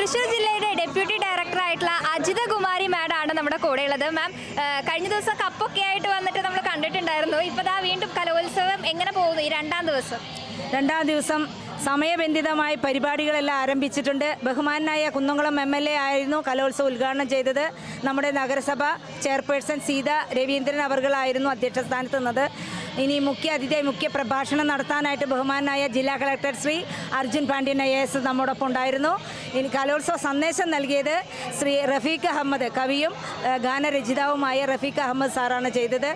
തൃശ്ശൂർ ജില്ലയുടെ ഡെപ്യൂട്ടി ഡയറക്ടറായിട്ടുള്ള അജിത കുമാരി മാഡാണ് നമ്മുടെ കൂടെയുള്ളത്. മാം, കഴിഞ്ഞ ദിവസം കപ്പൊക്കെ ആയിട്ട് വന്നിട്ട് നമ്മൾ കണ്ടിട്ടുണ്ടായിരുന്നു. ഇപ്പോൾ ദാ വീണ്ടും കലോത്സവം എങ്ങനെ പോകുന്നു ഈ രണ്ടാം ദിവസം സമയബന്ധിതമായി പരിപാടികളെല്ലാം ആരംഭിച്ചിട്ടുണ്ട്. ബഹുമാനായ കുന്നംകുളം MLA ആയിരുന്നു കലോത്സവം ഉദ്ഘാടനം ചെയ്തത്. നമ്മുടെ നഗരസഭ ചെയർപേഴ്സൺ സീത രവീന്ദ്രൻ അവർകളായിരുന്നു അധ്യക്ഷ സ്ഥാനത്ത് നിന്നത്. ഇനി മുഖ്യ പ്രഭാഷണം നടത്താനായിട്ട് ബഹുമാനായ ജില്ലാ കളക്ടർ ശ്രീ അർജുൻ പാണ്ഡ്യൻ IAS നമ്മോടൊപ്പം ഉണ്ടായിരുന്നു. ഇനി കലോത്സവ സന്ദേശം നൽകിയത് ശ്രീ റഫീഖ് അഹമ്മദ്, കവിയും ഗാനരചിതാവുമായ റഫീഖ് അഹമ്മദ് സാറാണ് ചെയ്തത്.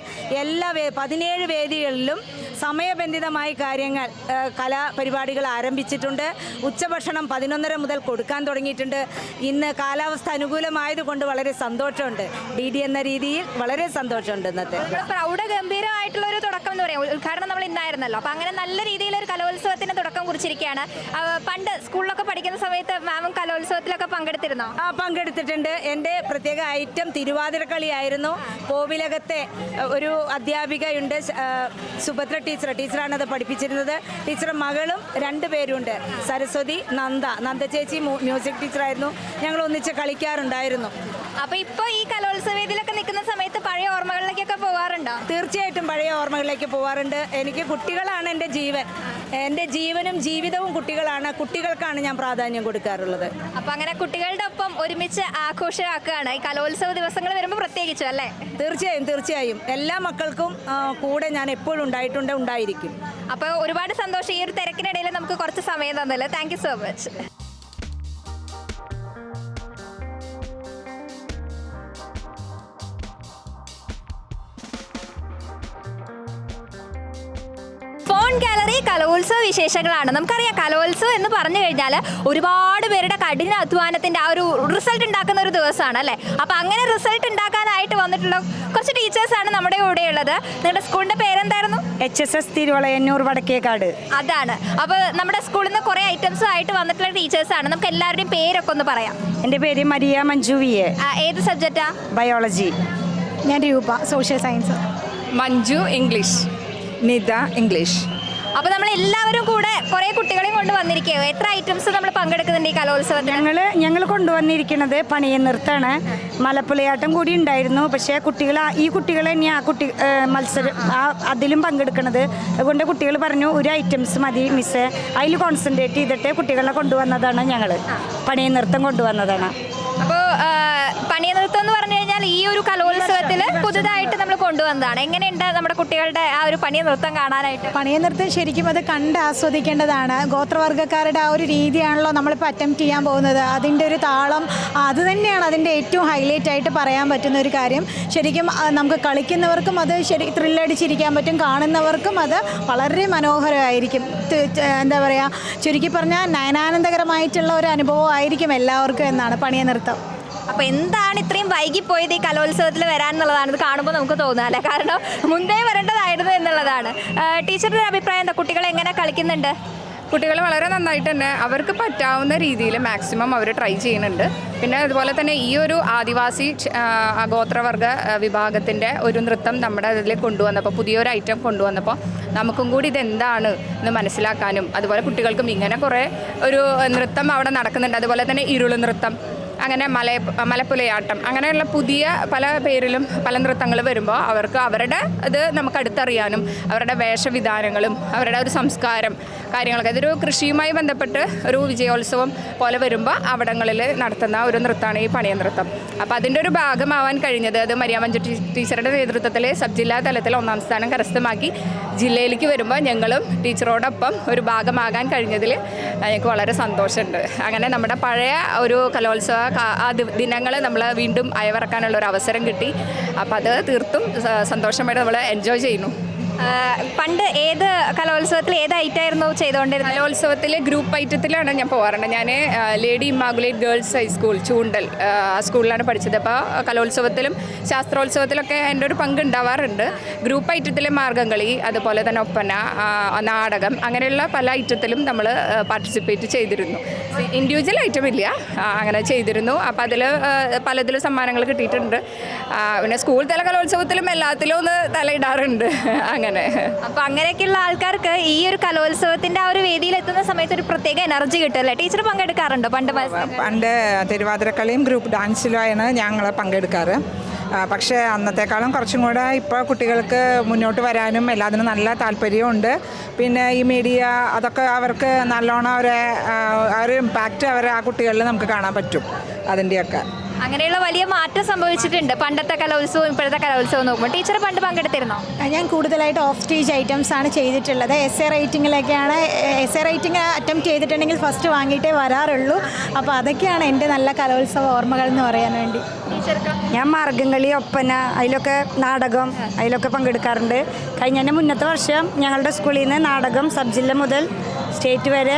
എല്ലാ 17 വേദികളിലും സമയബന്ധിതമായി കാര്യങ്ങൾ കലാപരിപാടികൾ ആരംഭിച്ചിട്ടുണ്ട്. ഉച്ചഭക്ഷണം 11:30 മുതൽ കൊടുക്കാൻ തുടങ്ങിയിട്ടുണ്ട്. ഇന്ന് കാലാവസ്ഥ അനുകൂലമായതുകൊണ്ട് വളരെ സന്തോഷമുണ്ട്. DD എന്ന രീതിയിൽ വളരെ സന്തോഷമുണ്ട്. ഇന്നത്തെ പ്രൗഢഗംഭീരമായിട്ടുള്ള ഒരു തുടക്കം എന്ന് പറയാം. ഉദ്ഘാടനം നമ്മൾ ഇന്നായിരുന്നല്ലോ. അപ്പോൾ അങ്ങനെ നല്ല രീതിയിലൊരു കലോത്സവത്തിന് തുടക്കം കുറിച്ചിരിക്കുകയാണ്. പണ്ട് സ്കൂളിലൊക്കെ പഠിക്കുന്ന സമയത്ത് മാമും കലോത്സവത്തിലൊക്കെ പങ്കെടുത്തിരുന്നോ? പങ്കെടുത്തിട്ടുണ്ട്. എൻ്റെ പ്രത്യേക ഐറ്റം തിരുവാതിരക്കളിയായിരുന്നു. കോവിലകത്തെ ഒരു അധ്യാപികയുണ്ട്, സുഭദ്ര ടീച്ചറാണ് അത് പഠിപ്പിച്ചിരുന്നത്. ടീച്ചറുടെ മകളും 2 പേരുണ്ട്, സരസ്വതി, നന്ദ ചേച്ചി മ്യൂസിക് ടീച്ചറായിരുന്നു. ഞങ്ങൾ ഒന്നിച്ച് കളിക്കാറുണ്ടായിരുന്നു. അപ്പോൾ ഇപ്പോൾ ഈ കലോത്സവത്തിലൊക്കെ നിൽക്കുന്ന സമയത്ത് പഴയ ഓർമ്മകളിലേക്കൊക്കെ പോകാറുണ്ടോ? തീർച്ചയായിട്ടും പഴയ ഓർമ്മകളിലേക്ക് പോകാറുണ്ട്. എനിക്ക് കുട്ടികളാണ് എൻ്റെ ജീവൻ. എൻ്റെ ജീവനും ജീവിതവും കുട്ടികളാണ്. കുട്ടികൾക്കാണ് ഞാൻ പ്രാധാന്യം കൊടുക്കാറുള്ളത്. അപ്പോൾ അങ്ങനെ കുട്ടികളുടെ ഒപ്പം ഒരുമിച്ച് ആഘോഷമാക്കുകയാണ് ഈ കലോത്സവ ദിവസങ്ങൾ വരുമ്പോൾ പ്രത്യേകിച്ചും, അല്ലേ? തീർച്ചയായും എല്ലാ മക്കൾക്കും കൂടെ ഞാൻ എപ്പോഴും ഉണ്ടായിരിക്കും. അപ്പോൾ ഒരുപാട് സന്തോഷം ഈ ഒരു തിരക്കിനിടയിൽ നമുക്ക് കുറച്ച് സമയം തന്നല്ലോ. Thank you so much. Phone gallery കലോത്സവ വിശേഷങ്ങളാണ്. നമുക്കറിയാം, കലോത്സവം എന്ന് പറഞ്ഞു കഴിഞ്ഞാൽ ഒരുപാട് പേരുടെ കഠിന അധ്വാനത്തിൻ്റെ ആ ഒരു റിസൾട്ട് ഉണ്ടാക്കുന്ന ഒരു ദിവസമാണ്, അല്ലേ? അപ്പോൾ അങ്ങനെ റിസൾട്ട് ഉണ്ടാക്കാനായിട്ട് വന്നിട്ടുള്ള കുറച്ച് ടീച്ചേഴ്സാണ് നമ്മുടെ കൂടെയുള്ളത്. നിങ്ങളുടെ സ്കൂളിൻ്റെ പേരെന്തായിരുന്നു? HSS തിരുവളയന്നൂർ വടക്കേക്കാട്. അതാണ്. അപ്പോൾ നമ്മുടെ സ്കൂളിൽ നിന്ന് കുറേ ഐറ്റംസും ആയിട്ട് വന്നിട്ടുള്ള ടീച്ചേഴ്സാണ്. നമുക്ക് എല്ലാവരുടെയും പേരൊക്കെ ഒന്ന് പറയാം. എൻ്റെ പേര് മരിയ മഞ്ജു VA. ഏത് സബ്ജക്റ്റാ? ബയോളജി. ഞാൻ Rupa, social science. Manju English. Nita English. അപ്പോൾ നമ്മൾ എല്ലാവരും കൂടെ കുറേ കുട്ടികളെയും കൊണ്ട് വന്നിരിക്കുകയോ? എത്ര ഐറ്റംസ് നമ്മൾ പങ്കെടുക്കുന്നുണ്ട് ഈ കലോത്സവത്തിൽ? ഞങ്ങൾ കൊണ്ടുവന്നിരിക്കുന്നത് പണിയ നൃത്തമാണ്. മലപ്പുലയാട്ടം കൂടി ഉണ്ടായിരുന്നു. പക്ഷേ ഈ കുട്ടികൾ തന്നെ മത്സരം അതിലും പങ്കെടുക്കുന്നത്. അതുകൊണ്ട് കുട്ടികൾ പറഞ്ഞു ഒരു ഐറ്റംസ് മതി മിസ്സേ, അതിൽ കോൺസെൻട്രേറ്റ് ചെയ്തിട്ട് കുട്ടികളെ കൊണ്ടുവന്നതാണ്. ഞങ്ങൾ പണിയ നൃത്തം കൊണ്ടുവന്നതാണ്. അപ്പോൾ പണിയ നൃത്തം എന്ന് പറഞ്ഞു കഴിഞ്ഞാൽ ഈ ഒരു കലോത്സവത്തിൽ പുതുതായിട്ട് നമ്മൾ കൊണ്ടുവന്നതാണ്. എങ്ങനെയുണ്ട് നമ്മുടെ കുട്ടികളുടെ ആ ഒരു പണിയ നൃത്തം കാണാനായിട്ട്? പണിയ നൃത്തം ശരിക്കും അത് കണ്ട് ആസ്വദിക്കേണ്ടതാണ്. ഗോത്രവർഗ്ഗക്കാരുടെ ആ ഒരു രീതിയാണല്ലോ നമ്മളിപ്പോൾ അറ്റംപ്റ്റ് ചെയ്യാൻ പോകുന്നത്. അതിൻ്റെ ഒരു താളം അത് തന്നെയാണ് അതിൻ്റെ ഏറ്റവും ഹൈലൈറ്റ് ആയിട്ട് പറയാൻ പറ്റുന്ന ഒരു കാര്യം. ശരിക്കും നമുക്ക് കളിക്കുന്നവർക്കും അത് ത്രില്ലടിച്ചിരിക്കാൻ പറ്റും, കാണുന്നവർക്കും അത് വളരെ മനോഹരമായിരിക്കും. എന്താ പറയുക, ചുരുക്കി പറഞ്ഞാൽ നയനാനന്ദകരമായിട്ടുള്ള ഒരു അനുഭവമായിരിക്കും എല്ലാവർക്കും എന്നാണ് പണിയ നൃത്തം. അപ്പോൾ എന്താണ് ഇത്രയും വൈകിപ്പോയത് ഈ കലോത്സവത്തിൽ വരാനുള്ളതാണ് ഇത് കാണുമ്പോൾ നമുക്ക് തോന്നുക, അല്ലേ? കാരണം മുൻപേ വരേണ്ടതായിരുന്നു എന്നുള്ളതാണ്. ടീച്ചറുടെ അഭിപ്രായം എന്താ? കുട്ടികൾ എങ്ങനെ കളിക്കുന്നുണ്ട്? കുട്ടികൾ വളരെ നന്നായിട്ട് തന്നെ അവർക്ക് പറ്റാവുന്ന രീതിയിൽ മാക്സിമം അവർ ട്രൈ ചെയ്യുന്നുണ്ട്. പിന്നെ അതുപോലെ തന്നെ ഈ ഒരു ആദിവാസി ഗോത്രവർഗ വിഭാഗത്തിൻ്റെ ഒരു നൃത്തം നമ്മുടെ ഇതിൽ കൊണ്ടുവന്നപ്പോൾ, പുതിയൊരു ഐറ്റം കൊണ്ടുവന്നപ്പോൾ നമുക്കും കൂടി ഇതെന്താണ് എന്ന് മനസ്സിലാക്കാനും, അതുപോലെ കുട്ടികൾക്കും ഇങ്ങനെ കുറേ ഒരു നൃത്തം അവിടെ നടക്കുന്നുണ്ട്. അതുപോലെ തന്നെ ഇരുള് നൃത്തം, അങ്ങനെ മലപ്പുലയാട്ടം, അങ്ങനെയുള്ള പുതിയ പല പേരിലും പല നൃത്തങ്ങൾ വരുമ്പോൾ അവർക്ക് അവരുടെ ഇത് നമുക്ക് അടുത്തറിയാനും അവരുടെ വേഷവിധാനങ്ങളും അവരുടെ ഒരു സംസ്കാരം കാര്യങ്ങളൊക്കെ, ഇതൊരു കൃഷിയുമായി ബന്ധപ്പെട്ട് ഒരു വിജയോത്സവം പോലെ വരുമ്പോൾ അവിടങ്ങളിൽ നടത്തുന്ന ഒരു നൃത്തമാണ് ഈ പണിയ നൃത്തം. അപ്പോൾ അതിൻ്റെ ഒരു ഭാഗമാവാൻ കഴിഞ്ഞത്, അത് മരിയ മഞ്ജു ടീച്ചറുടെ നേതൃത്വത്തിൽ സബ് ജില്ലാ തലത്തിൽ 1ാം സ്ഥാനം കരസ്ഥമാക്കി ജില്ലയിലേക്ക് വരുമ്പോൾ ഞങ്ങളും ടീച്ചറോടൊപ്പം ഒരു ഭാഗമാകാൻ കഴിഞ്ഞതിൽ എനിക്ക് വളരെ സന്തോഷമുണ്ട്. അങ്ങനെ നമ്മുടെ പഴയ ഒരു കലോത്സവ ആ ദിനങ്ങൾ നമ്മൾ വീണ്ടും അയവിറക്കാനുള്ള ഒരു അവസരം കിട്ടി. അപ്പോൾ അത് തീർത്തും സന്തോഷമായിട്ട് നമ്മൾ എൻജോയ് ചെയ്യുന്നു. പണ്ട് ഏത് കലോത്സവത്തിൽ ഏത് ഐറ്റമായിരുന്നു ചെയ്തുകൊണ്ടിരുന്നത്? കലോത്സവത്തിൽ ഗ്രൂപ്പ് ഐറ്റത്തിലാണ് ഞാൻ പോകാറുണ്ട്. ഞാൻ ലേഡി ഇമ്മാഗുലേറ്റ് ഗേൾസ് ഹൈസ്കൂൾ ചൂണ്ടൽ ആ സ്കൂളിലാണ് പഠിച്ചത്. അപ്പോൾ കലോത്സവത്തിലും ശാസ്ത്രോത്സവത്തിലൊക്കെ എൻ്റെ ഒരു പങ്ക് ഉണ്ടാവാറുണ്ട്. ഗ്രൂപ്പ് ഐറ്റത്തിൽ മാർഗ്ഗംകളി, അതുപോലെ തന്നെ ഒപ്പന, നാടകം, അങ്ങനെയുള്ള പല ഐറ്റത്തിലും നമ്മൾ പാർട്ടിസിപ്പേറ്റ് ചെയ്തിരുന്നു. ഇൻഡിവിജ്വൽ ഐറ്റം ഇല്ല, അങ്ങനെ ചെയ്തിരുന്നു. അപ്പോൾ അതിൽ പലതിലും സമ്മാനങ്ങൾ കിട്ടിയിട്ടുണ്ട്. പിന്നെ സ്കൂൾ തല കലോത്സവത്തിലും എല്ലാത്തിലും ഒന്ന് തലയിടാറുണ്ട്. അങ്ങനെ അങ്ങനെ. അപ്പൊ അങ്ങനെയൊക്കെയുള്ള ആൾക്കാർക്ക് ഈ ഒരു കലോത്സവത്തിന്റെ ആ ഒരു വേദിയിൽ എത്തുന്ന സമയത്ത് ഒരു പ്രത്യേക എനർജി കിട്ടും അല്ലേ? ടീച്ചർ പങ്കെടുക്കാറുണ്ടോ പണ്ട് മത്സരം? പണ്ട് തിരുവാതിരക്കളിയും ഗ്രൂപ്പ് ഡാൻസിലുമാണ് ഞങ്ങൾ പങ്കെടുക്കാറ്. പക്ഷേ അന്നത്തെക്കാളും കുറച്ചും കൂടെ ഇപ്പോൾ കുട്ടികൾക്ക് മുന്നോട്ട് വരാനും എല്ലാത്തിനും നല്ല താല്പര്യമുണ്ട്. പിന്നെ ഈ മീഡിയ അതൊക്കെ അവർക്ക് നല്ലോണം ഒരു ഇമ്പാക്റ്റ് ആ കുട്ടികളിൽ നമുക്ക് കാണാൻ പറ്റും അതിൻ്റെയൊക്കെ. അങ്ങനെയുള്ള വലിയ മാറ്റം സംഭവിച്ചിട്ടുണ്ട് പണ്ടത്തെ കലോത്സവം ഇപ്പോഴത്തെ കലോത്സവം നോക്കുമ്പോൾ. ടീച്ചർ പണ്ട് പങ്കെടുത്തിരുന്നോ? ഞാൻ കൂടുതലായിട്ട് ഓഫ് സ്റ്റേജ് ഐറ്റംസ് ആണ് ചെയ്തിട്ടുള്ളത്. എസ് എ റൈറ്റിങ്ങിലൊക്കെയാണ്. എസ് എ റൈറ്റിംഗ് അറ്റംപ്റ്റ് ചെയ്തിട്ടുണ്ടെങ്കിൽ ഫസ്റ്റ് വാങ്ങിയിട്ടേ വരാറുള്ളൂ. അപ്പോൾ അതൊക്കെയാണ് എൻ്റെ നല്ല കലോത്സവ ഓർമ്മകൾ എന്ന് പറയാൻ വേണ്ടി. ഞാൻ മാർഗംകളി, ഒപ്പന, അതിലൊക്കെ നാടകം, അതിലൊക്കെ പങ്കെടുക്കാറുണ്ട്. കഴിഞ്ഞ മുന്നത്തെ വർഷം ഞങ്ങളുടെ സ്കൂളിൽ നിന്ന് നാടകം സബ് ജില്ല മുതൽ സ്റ്റേറ്റ് വരെ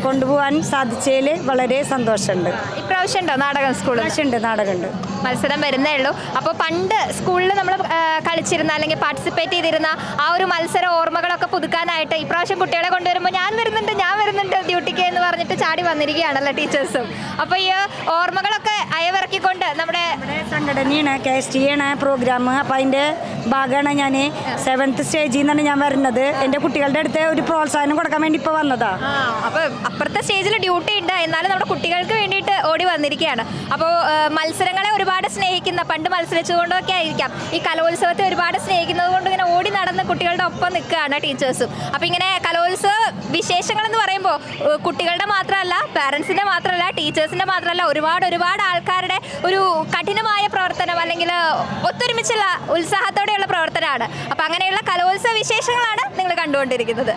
കൊണ്ടുപോകാൻ സാധിച്ചതിൽ വളരെ സന്തോഷമുണ്ട്. ഇപ്രാവശ്യം ഉണ്ടോ നാടകം സ്കൂളിൽ? നാടകമുണ്ട്. മത്സരം വരുന്നേ ഉള്ളൂ. അപ്പോൾ പണ്ട് സ്കൂളിൽ നമ്മൾ കളിച്ചിരുന്ന അല്ലെങ്കിൽ പാർട്ടിസിപ്പേറ്റ് ചെയ്തിരുന്ന ആ ഒരു മത്സര ഓർമ്മകളൊക്കെ പുതുക്കാനായിട്ട് ഇപ്രാവശ്യം കുട്ടികളെ കൊണ്ടുവരുമ്പോൾ ഞാൻ വരുന്നുണ്ട് ഡ്യൂട്ടിക്ക് എന്ന് പറഞ്ഞിട്ട് ചാടി വന്നിരിക്കുകയാണല്ലോ ടീച്ചേഴ്സും. അപ്പോൾ ഈ ഓർമ്മകളൊക്കെ അയവിറക്കിക്കൊണ്ട് നമ്മുടെ സംഘടനയാണ് KST ആണ് പ്രോഗ്രാം. അപ്പോൾ അതിൻ്റെ ഭാഗമാണ് ഞാൻ 7th സ്റ്റേജിൽ നിന്നാണ് ഞാൻ വരുന്നത്. എൻ്റെ കുട്ടികളുടെ അടുത്ത് ഒരു പ്രോത്സാഹനം കൊടുക്കാൻ വേണ്ടി ഇപ്പോൾ വന്നതാണ്. അപ്പോൾ അപ്പുറത്തെ സ്റ്റേജിൽ ഡ്യൂട്ടി ഉണ്ട്, എന്നാലും നമ്മുടെ കുട്ടികൾക്ക് വേണ്ടിയിട്ട് ഓടി വന്നിരിക്കുകയാണ്. അപ്പോൾ മത്സരങ്ങളെ ഒരുപാട് സ്നേഹിക്കുന്ന, പണ്ട് മത്സരിച്ചുകൊണ്ടൊക്കെ ആയിരിക്കാം ഈ കലോത്സവത്തെ ഒരുപാട് സ്നേഹിക്കുന്നത് കൊണ്ട് ഇങ്ങനെ ഓടി നടന്ന് കുട്ടികളുടെ ഒപ്പം നിൽക്കുകയാണ് ടീച്ചേഴ്സും. അപ്പോൾ ഇങ്ങനെ കലോത്സവ വിശേഷങ്ങൾ എന്ന് പറയുമ്പോൾ കുട്ടികളുടെ മാത്രമല്ല, പാരൻസിൻ്റെ മാത്രമല്ല, ടീച്ചേഴ്സിൻ്റെ മാത്രമല്ല, ഒരുപാട് ആൾക്കാരുടെ ഒരു കഠിനമായ പ്രവർത്തനം അല്ലെങ്കിൽ ഒത്തൊരുമിച്ചുള്ള ഉത്സാഹത്തോടെയുള്ള പ്രവർത്തനമാണ്. അപ്പോൾ അങ്ങനെയുള്ള കലോത്സവ വിശേഷങ്ങളാണ് നിങ്ങൾ കണ്ടുകൊണ്ടിരിക്കുന്നത്.